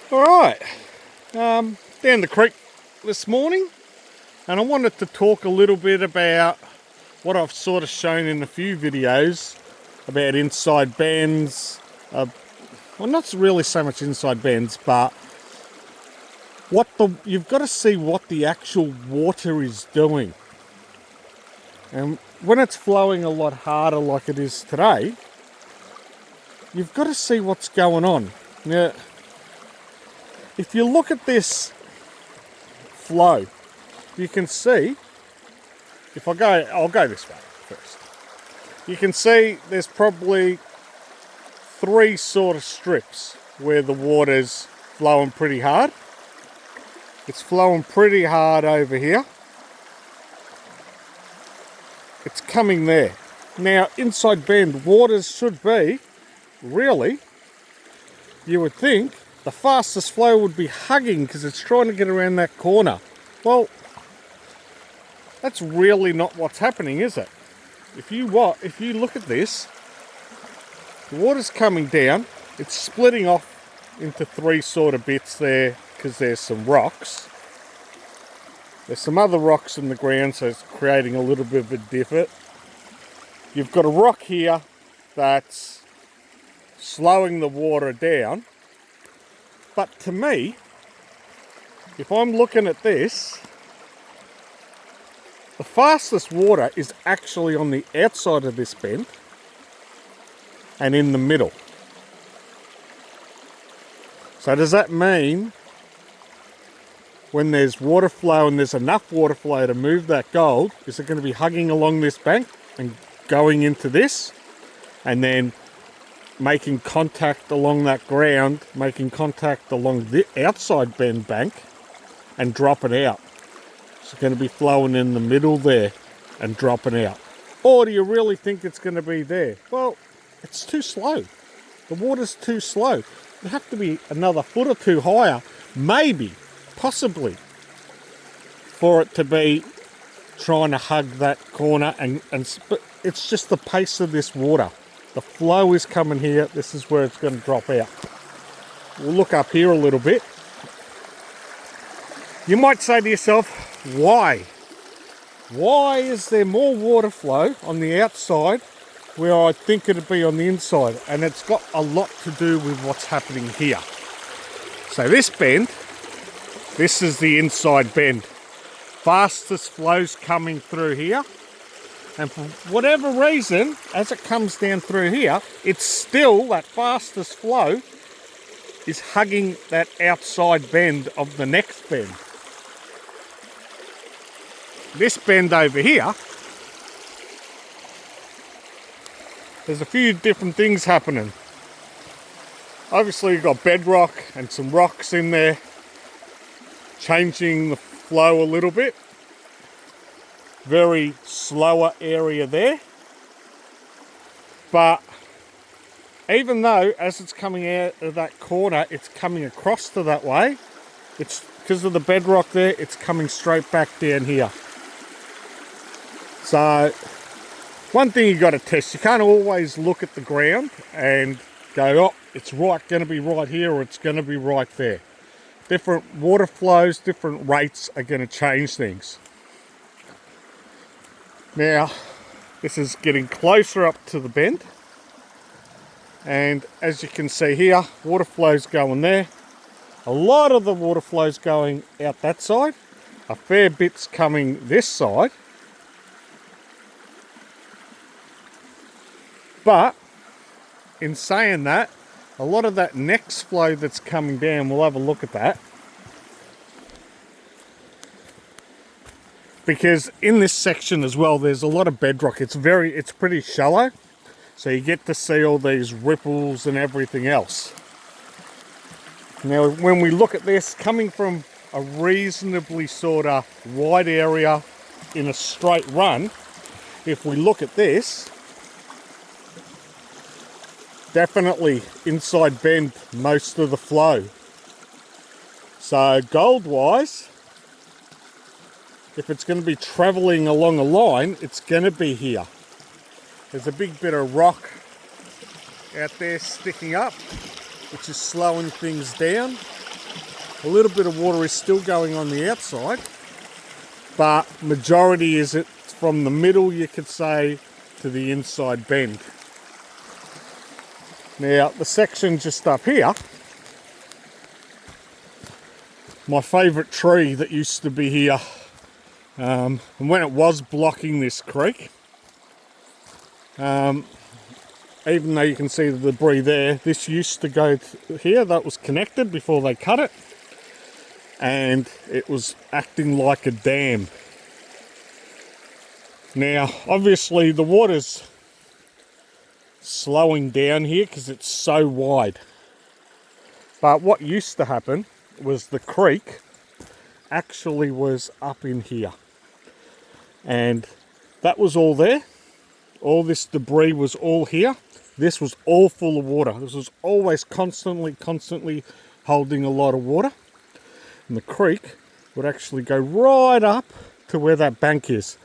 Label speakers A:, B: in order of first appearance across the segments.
A: Alright, down the creek this morning, and I wanted to talk a little bit about what I've sort of shown in a few videos about inside bends. Well, not really so much inside bends, but you've got to see what the actual water is doing. And when it's flowing a lot harder like it is today, you've got to see what's going on. Now, if you look at this flow, you can see, I'll go this way first. You can see there's probably three sort of strips where the water's flowing pretty hard. It's flowing pretty hard over here. It's coming there. Now, inside bend, waters should be, really, you would think, the fastest flow would be hugging because it's trying to get around that corner. Well, that's really not what's happening, is it? If you look at this, the water's coming down. It's splitting off into three sort of bits there because there's some rocks. There's some other rocks in the ground, so it's creating a little bit of a divot. You've got a rock here that's slowing the water down. But to me, if I'm looking at this, the fastest water is actually on the outside of this bend and in the middle. So does that mean when there's water flow and there's enough water flow to move that gold, is it going to be hugging along this bank and going into this and then making contact along that ground, making contact along the outside bend bank and dropping out? It's going to be flowing in the middle there and dropping out. Or do you really think it's going to be there? Well, it's too slow. The water's too slow. You have to be another foot or two higher, maybe, possibly, for it to be trying to hug that corner. But it's just the pace of this water. The flow is coming here. This is where it's going to drop out. We'll look up here a little bit. You might say to yourself, why? Why is there more water flow on the outside where I think it'd be on the inside? And it's got a lot to do with what's happening here. So this bend, this is the inside bend. Fastest flow's coming through here. And for whatever reason, as it comes down through here, it's still, that fastest flow is hugging that outside bend of the next bend. This bend over here, there's a few different things happening. Obviously you've got bedrock and some rocks in there, changing the flow a little bit. Very slower area there, but even though as it's coming out of that corner it's coming across to that way, it's because of the bedrock there, it's coming straight back down here. So one thing you got to test, you can't always look at the ground and go, oh, it's going to be right here or it's going to be right there. Different water flows, different rates are going to change things. Now, this is getting closer up to the bend, and as you can see here, water flow's going there. A lot of the water flow's going out that side. A fair bit's coming this side. But, in saying that, a lot of that next flow that's coming down, we'll have a look at that. Because in this section as well, there's a lot of bedrock. It's pretty shallow. So you get to see all these ripples and everything else. Now, when we look at this, coming from a reasonably sort of wide area in a straight run, if we look at this, definitely inside bend most of the flow. So gold-wise, if it's going to be travelling along a line, it's going to be here. There's a big bit of rock out there sticking up, which is slowing things down. A little bit of water is still going on the outside, but majority is it from the middle, you could say, to the inside bend. Now, the section just up here, my favourite tree that used to be here, and when it was blocking this creek, even though you can see the debris there, this used to go here, that was connected before they cut it, and it was acting like a dam. Now, obviously the water's slowing down here because it's so wide. But what used to happen was the creek actually was up in here. And that was all there. All this debris was all here. This was all full of water. This was always constantly holding a lot of water. And the creek would actually go right up to where that bank is.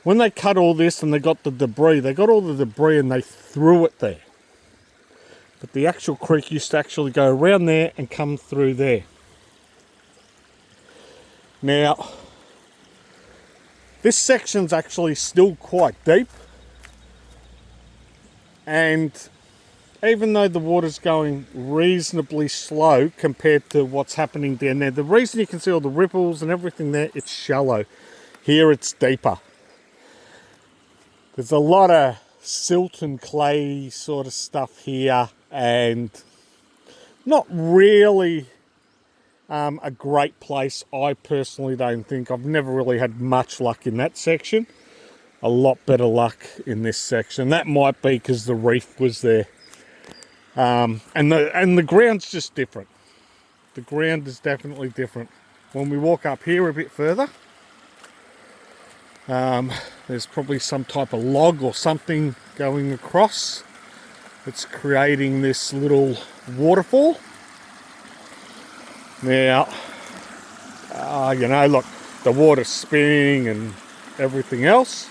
A: When they cut all this and they got the debris, they got all the debris and they threw it there. But the actual creek used to actually go around there and come through there. Now, this section's actually still quite deep. And even though the water's going reasonably slow compared to what's happening down there, the reason you can see all the ripples and everything there, it's shallow. Here it's deeper. There's a lot of silt and clay sort of stuff here, and not really a great place. I personally don't think. I've never really had much luck in that section. A lot better luck in this section. That might be because the reef was there, and the ground's just different. The ground is definitely different. When we walk up here a bit further, there's probably some type of log or something going across. It's creating this little waterfall. Now, you know, look, the water's spinning and everything else.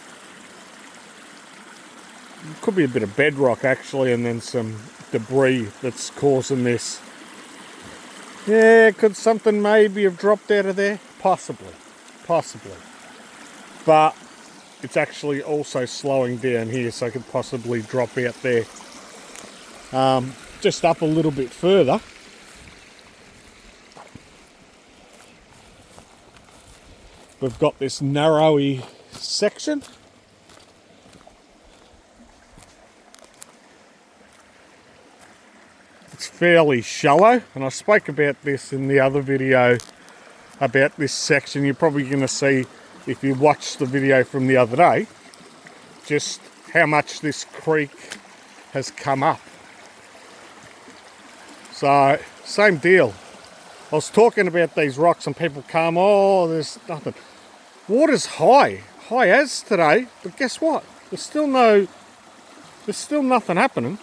A: It could be a bit of bedrock actually, and then some debris that's causing this. Yeah, could something maybe have dropped out of there? Possibly. But it's actually also slowing down here, so it could possibly drop out there. Just up a little bit further, we've got this narrowy section. It's fairly shallow, and I spoke about this in the other video about this section. You're probably going to see, if you watch the video from the other day, just how much this creek has come up. So, same deal. I was talking about these rocks and people come, oh, there's nothing. Water's high as today, but guess what? There's still nothing happening.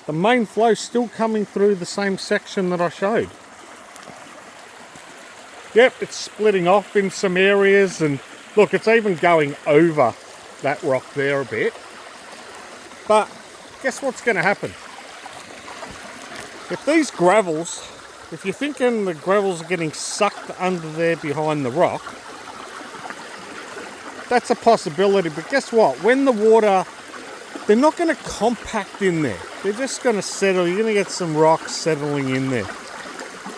A: The main flow's still coming through the same section that I showed. Yep, it's splitting off in some areas, and look, it's even going over that rock there a bit. But guess what's going to happen? If these gravels, if you're thinking the gravels are getting sucked under there behind the rock, that's a possibility. But guess what? When the water, they're not going to compact in there. They're just going to settle. You're going to get some rocks settling in there.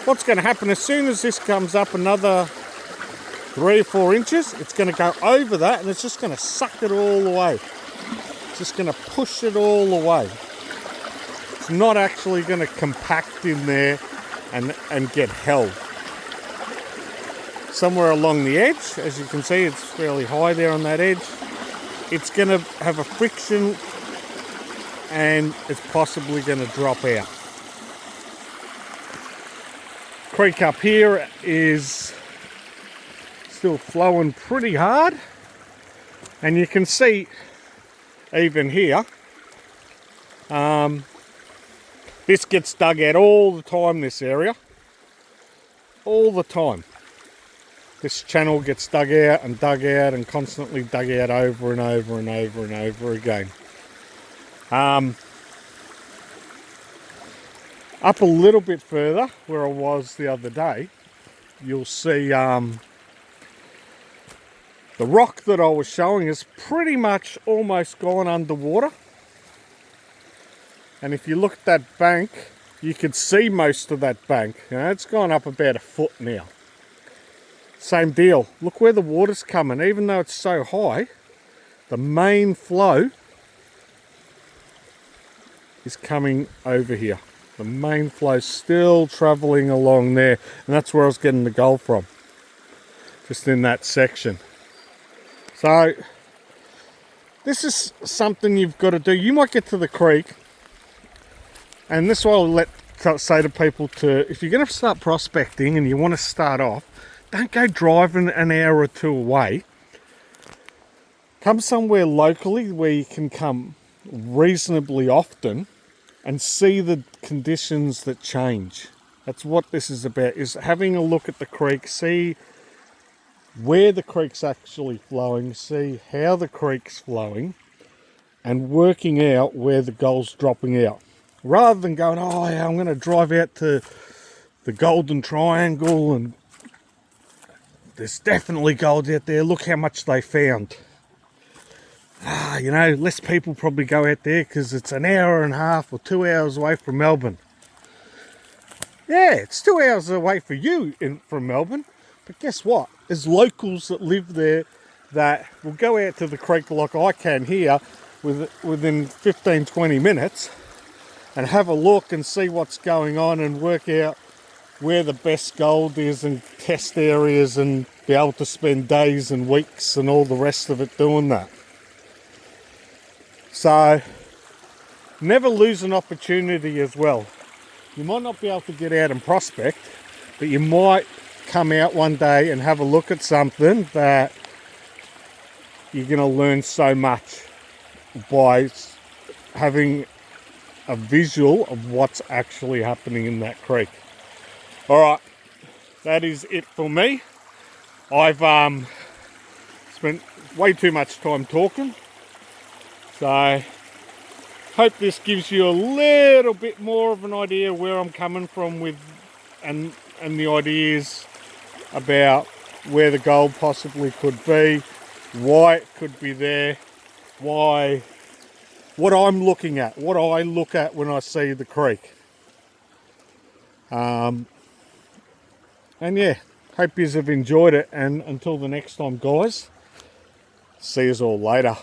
A: What's going to happen, as soon as this comes up another 3 or 4 inches, it's going to go over that, and it's just going to suck it all away. It's just going to push it all away. It's not actually going to compact in there and get held. Somewhere along the edge, as you can see, it's fairly high there on that edge. It's going to have a friction, and it's possibly going to drop out. Creek up here is still flowing pretty hard, and you can see even here, this gets dug out all the time, this area, all the time. This channel gets dug out and constantly dug out over and over and over and over again. Up a little bit further, where I was the other day, you'll see the rock that I was showing is pretty much almost gone underwater. And if you look at that bank, you can see most of that bank. It's gone up about a foot now. Same deal. Look where the water's coming. Even though it's so high, the main flow is coming over here. The main flow's still travelling along there. And that's where I was getting the gold from. Just in that section. So, this is something you've got to do. You might get to the creek. And this is what I'll say to people if you're going to start prospecting and you want to start off, don't go driving an hour or two away. Come somewhere locally where you can come reasonably often and see the conditions that change. That's what this is about, is having a look at the creek, see where the creek's actually flowing, see how the creek's flowing, and working out where the gold's dropping out. Rather than going, oh yeah, I'm going to drive out to the Golden Triangle and there's definitely gold out there. Look how much they found. Less people probably go out there because it's an hour and a half or 2 hours away from Melbourne. Yeah, it's 2 hours away for you from Melbourne. But guess what? There's locals that live there that will go out to the creek like I can here within 15, 20 minutes and have a look and see what's going on and work out where the best gold is and test areas and be able to spend days and weeks and all the rest of it doing that. So, never lose an opportunity as well. You might not be able to get out and prospect, but you might come out one day and have a look at something that you're going to learn so much by having a visual of what's actually happening in that creek. Alright, that is it for me. I've spent way too much time talking. So, hope this gives you a little bit more of an idea where I'm coming from with and the ideas about where the gold possibly could be, why it could be there, what I'm looking at, what I look at when I see the creek. And yeah, hope you have enjoyed it, and until the next time guys, see you all later.